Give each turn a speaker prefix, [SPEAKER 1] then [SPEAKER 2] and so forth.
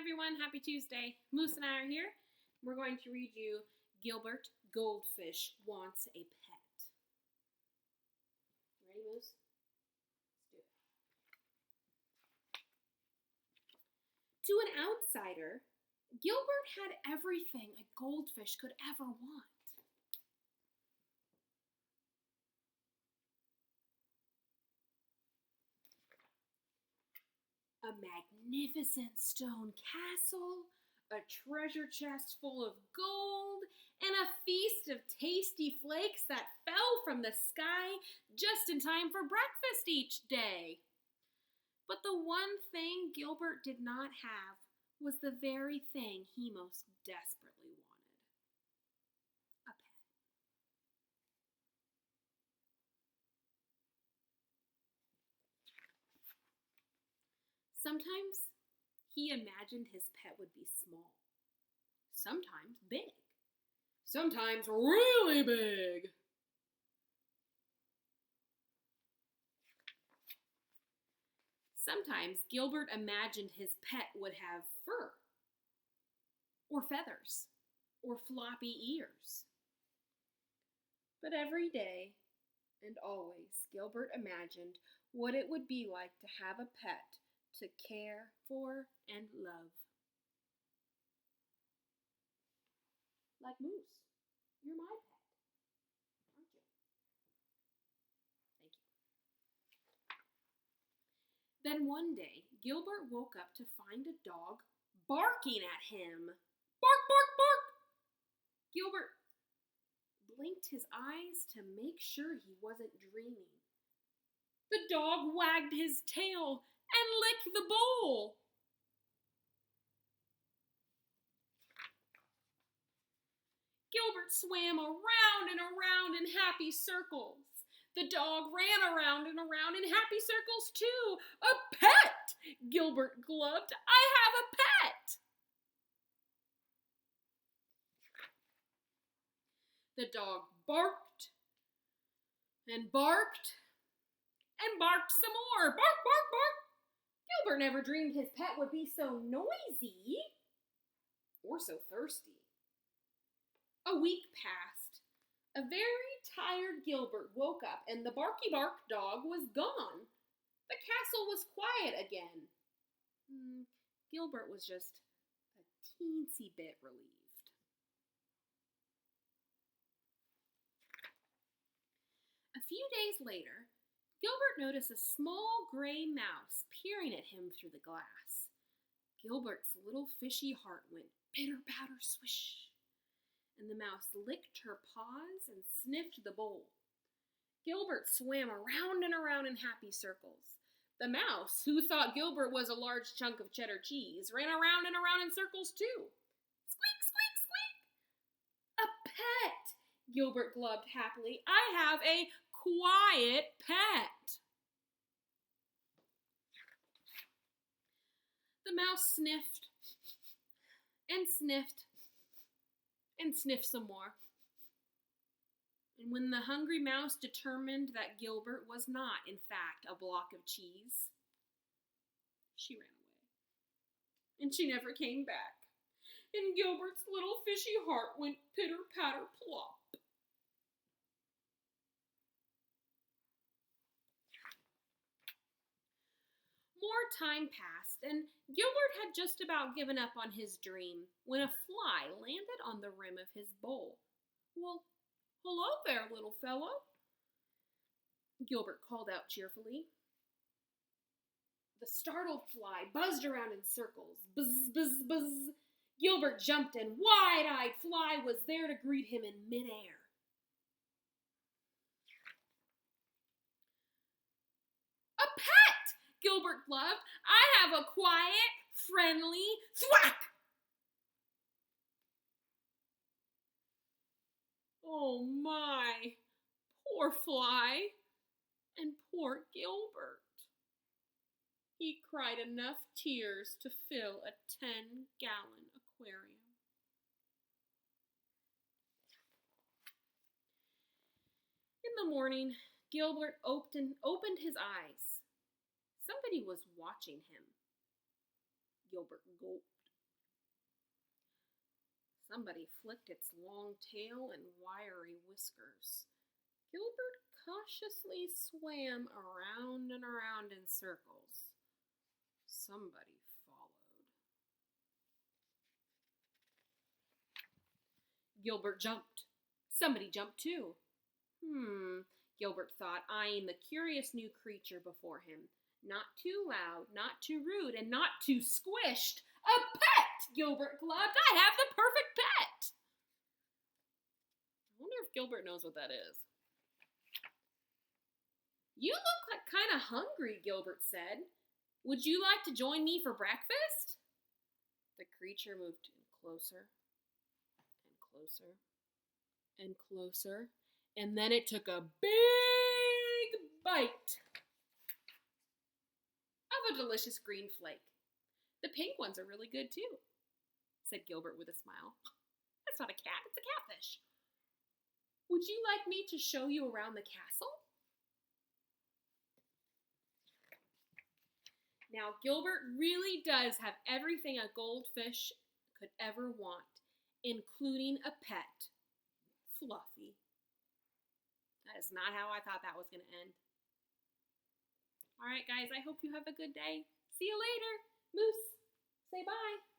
[SPEAKER 1] everyone, happy Tuesday. Moose and I are here. We're going to read you Gilbert Goldfish Wants a Pet. You ready, Moose? Let's do it. To an outsider, Gilbert had everything a goldfish could ever want. A magnificent stone castle, a treasure chest full of gold, and a feast of tasty flakes that fell from the sky just in time for breakfast each day. But the one thing Gilbert did not have was the very thing he most desperately wanted: a pet. Sometimes he imagined his pet would be small, sometimes big, sometimes really big. Sometimes Gilbert imagined his pet would have fur, or feathers, or floppy ears. But every day and always, Gilbert imagined what it would be like to have a pet to care for and love. Like Moose, you're my pet, aren't you? Thank you. Then one day, Gilbert woke up to find a dog barking at him. Bark, bark, bark! Gilbert blinked his eyes to make sure he wasn't dreaming. The dog wagged his tail and licked the bowl. Gilbert swam around and around in happy circles. The dog ran around and around in happy circles too. A pet! Gilbert glubbed. I have a pet! The dog barked and barked and barked some more. Bark, bark, bark! Gilbert never dreamed his pet would be so noisy or so thirsty. A week passed. A very tired Gilbert woke up and the barky bark dog was gone. The castle was quiet again. Gilbert was just a teensy bit relieved. A few days later, Gilbert noticed a small gray mouse peering at him through the glass. Gilbert's little fishy heart went pitter-patter swish, and the mouse licked her paws and sniffed the bowl. Gilbert swam around and around in happy circles. The mouse, who thought Gilbert was a large chunk of cheddar cheese, ran around and around in circles too. Squeak, squeak, squeak! A pet! Gilbert glubbed happily. I have a quiet pet. The mouse sniffed and sniffed and sniffed some more. And when the hungry mouse determined that Gilbert was not, in fact, a block of cheese, she ran away. And she never came back. And Gilbert's little fishy heart went pitter-patter plop. More time passed, and Gilbert had just about given up on his dream when a fly landed on the rim of his bowl. Well, hello there, little fellow, Gilbert called out cheerfully. The startled fly buzzed around in circles. Buzz, buzz, buzz. Gilbert jumped, and wide-eyed Fly was there to greet him in midair. A pet! Gilbert blubbed. I have a quiet, friendly thwack! Oh my, poor Fly, and poor Gilbert. He cried enough tears to fill a 10-gallon aquarium. In the morning, Gilbert opened his eyes. Somebody was watching him. Gilbert gulped. Somebody flicked its long tail and wiry whiskers. Gilbert cautiously swam around and around in circles. Somebody followed. Gilbert jumped. Somebody jumped too. Gilbert thought, eyeing the curious new creature before him. Not too loud, not too rude, and not too squished. A pet, Gilbert glubbed. I have the perfect pet. I wonder if Gilbert knows what that is. You look like kind of hungry, Gilbert said. Would you like to join me for breakfast? The creature moved in closer and closer and closer, and then it took a big bite of a delicious green flake. The pink ones are really good too, said Gilbert with a smile. That's not a cat, it's a catfish. Would you like me to show you around the castle? Now, Gilbert really does have everything a goldfish could ever want, including a pet, Fluffy. That is not how I thought that was going to end. All right, guys, I hope you have a good day. See you later. Moose, say bye.